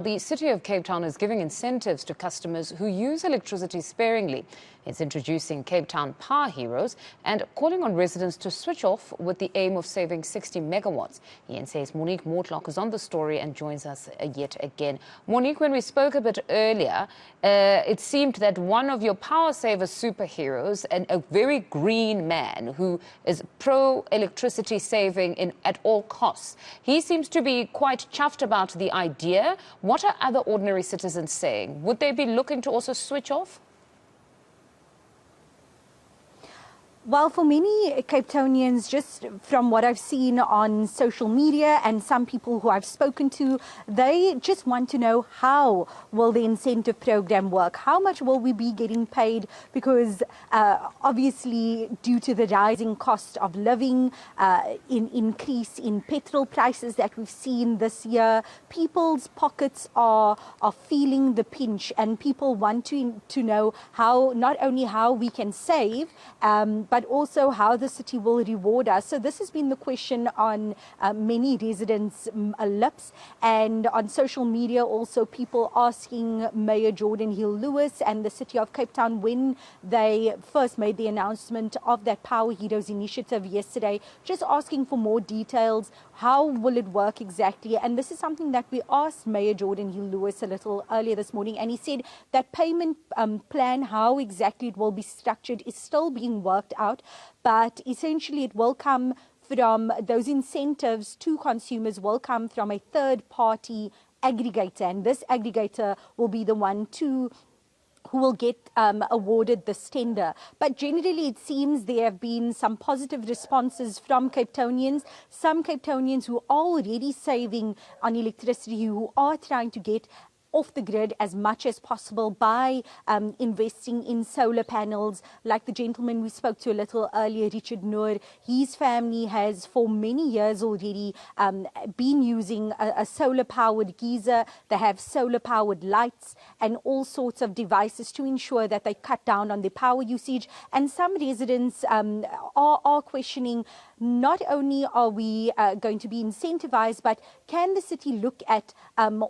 The City of Cape Town is giving incentives to customers who use electricity sparingly. It's introducing Cape Town Power Heroes and calling on residents to switch off with the aim of saving 60 megawatts. eNCA's Monique Mortlock is on the story and joins us yet again. Monique, when we spoke a bit earlier, it seemed that one of your power saver superheroes, and a very green man who is pro-electricity saving at all costs, he seems to be quite chuffed about the idea. What are other ordinary citizens saying? Would they be looking to also switch off? Well, for many Capetonians, just from what I've seen on social media and some people who I've spoken to, they just want to know, how will the incentive program work? How much will we be getting paid? Because obviously, due to the rising cost of living, increase in petrol prices that we've seen this year, people's pockets are feeling the pinch, and people want to know how, not only how we can save, but also how the city will reward us. So this has been the question on many residents' lips, and on social media also people asking Mayor Jordan Hill-Lewis and the City of Cape Town, when they first made the announcement of that Power Heroes initiative yesterday, just asking for more details. How will it work exactly? And this is something that we asked Mayor Jordan Hill-Lewis a little earlier this morning, and he said that payment plan, how exactly it will be structured, is still being worked out, but essentially it will come from, those incentives to consumers will come from a third-party aggregator, and this aggregator will be the one who will get awarded this tender. But generally, it seems there have been some positive responses from Capetonians, some Capetonians who are already saving on electricity, who are trying to get off the grid as much as possible by investing in solar panels. Like the gentleman we spoke to a little earlier, Richard Noor, his family has for many years already been using a solar-powered geyser. They have solar-powered lights and all sorts of devices to ensure that they cut down on their power usage. And some residents are questioning, not only are we going to be incentivized, but can the city look at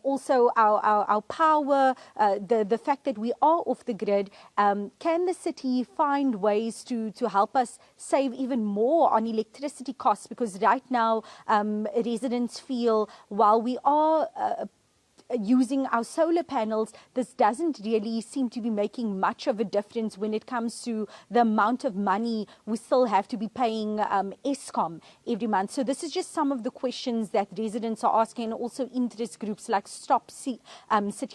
also our power, the fact that we are off the grid? Can the city find ways to help us save even more on electricity costs? Because right now, residents feel, while we are using our solar panels, this doesn't really seem to be making much of a difference when it comes to the amount of money we still have to be paying Eskom every month. So this is just some of the questions that residents are asking, and also interest groups like City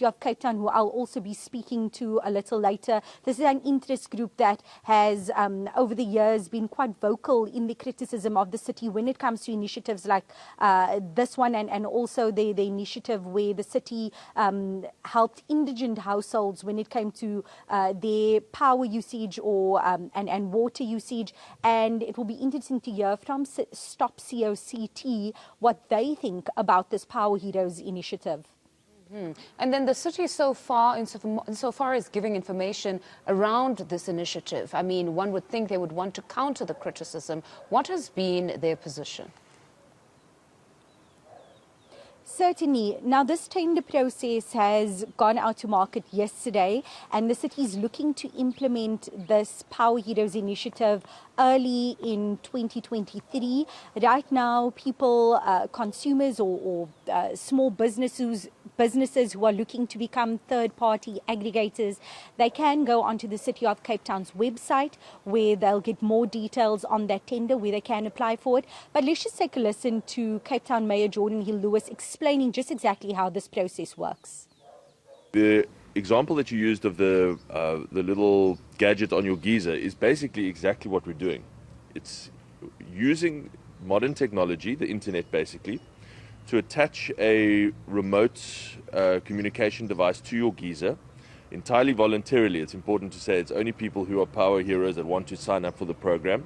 of Cape Town, who I'll also be speaking to a little later. This is an interest group that has, over the years, been quite vocal in the criticism of the city when it comes to initiatives like this one, and also the initiative where the city helped indigent households when it came to their power usage or and water usage. And it will be interesting to hear from Stop COCT what they think about this Power Heroes initiative. And then the city so far, insofar as giving information around this initiative, I mean, one would think they would want to counter the criticism. What has been their position? Certainly. Now, this tender process has gone out to market yesterday, and the city is looking to implement this Power Heroes initiative early in 2023. Right now, people, consumers or small businesses who are looking to become third-party aggregators, they can go onto the City of Cape Town's website, where they'll get more details on that tender, where they can apply for it. But let's just take a listen to Cape Town Mayor Jordan Hill-Lewis explaining just exactly how this process works. The example that you used of the little gadget on your geyser is basically exactly what we're doing. It's using modern technology, the internet basically, to attach a remote communication device to your geyser entirely voluntarily. It's important to say it's only people who are power heroes that want to sign up for the program.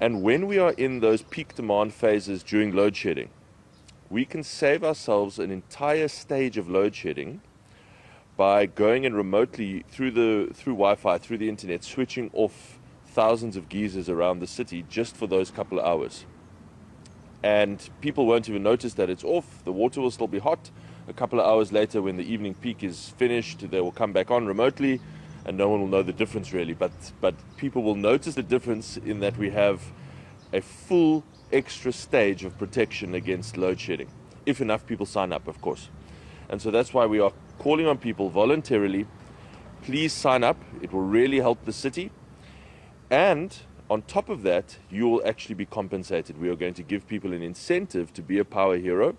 And when we are in those peak demand phases during load shedding, we can save ourselves an entire stage of load shedding by going in remotely through Wi-Fi, through the internet, switching off thousands of geysers around the city just for those couple of hours. And people won't even notice that it's off. The water will still be hot. a couple of hours later, when the evening peak is finished, they will come back on remotely, and no one will know the difference really. But people will notice the difference in that we have a full extra stage of protection against load shedding, if enough people sign up, of course. And so that's why we are calling on people voluntarily, please sign up. It will really help the city. And on top of that, you will actually be compensated. We are going to give people an incentive to be a power hero.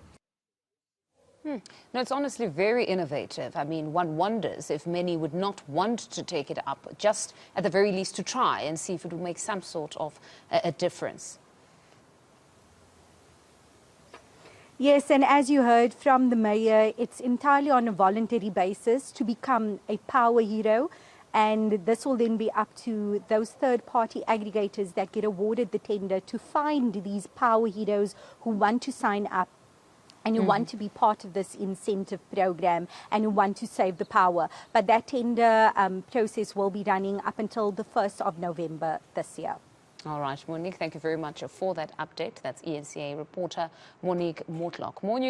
No, it's honestly very innovative. I mean, one wonders if many would not want to take it up, just at the very least to try and see if it will make some sort of a difference. Yes, and as you heard from the mayor, it's entirely on a voluntary basis to become a power hero. And this will then be up to those third-party aggregators that get awarded the tender to find these power heroes who want to sign up and who want to be part of this incentive program and who want to save the power. But that tender process will be running up until the 1st of November this year. All right, Monique, thank you very much for that update. That's eNCA reporter Monique Mortlock. More news